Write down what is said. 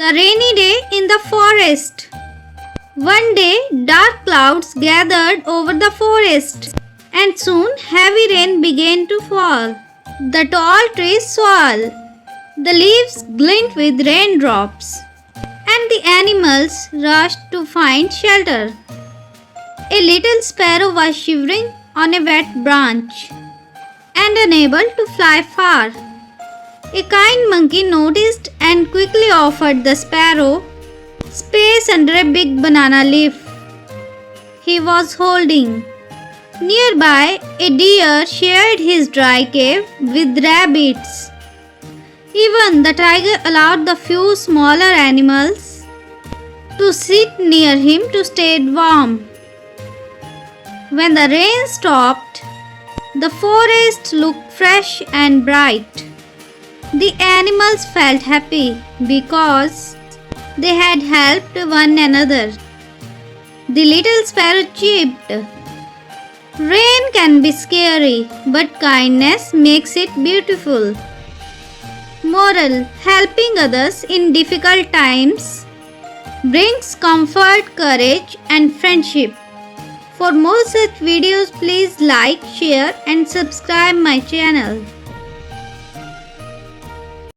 The rainy day in the forest. One day, dark clouds gathered over the forest, and soon heavy rain began to fall. The tall trees swirl, the leaves glint with raindrops, and the animals rushed to find shelter. A little sparrow was shivering on a wet branch and unable to fly far. A kind monkey noticed and quickly offered the sparrow space under a big banana leaf he was holding. Nearby, a deer shared his dry cave with rabbits. Even the tiger allowed the few smaller animals to sit near him to stay warm. When the rain stopped, the forest looked fresh and bright. The animals felt happy because they had helped one another. The little sparrow chirped, "Rain can be scary, but kindness makes it beautiful." Moral: helping others in difficult times brings comfort, courage, and friendship. For more such videos, please like, share, and subscribe my channel.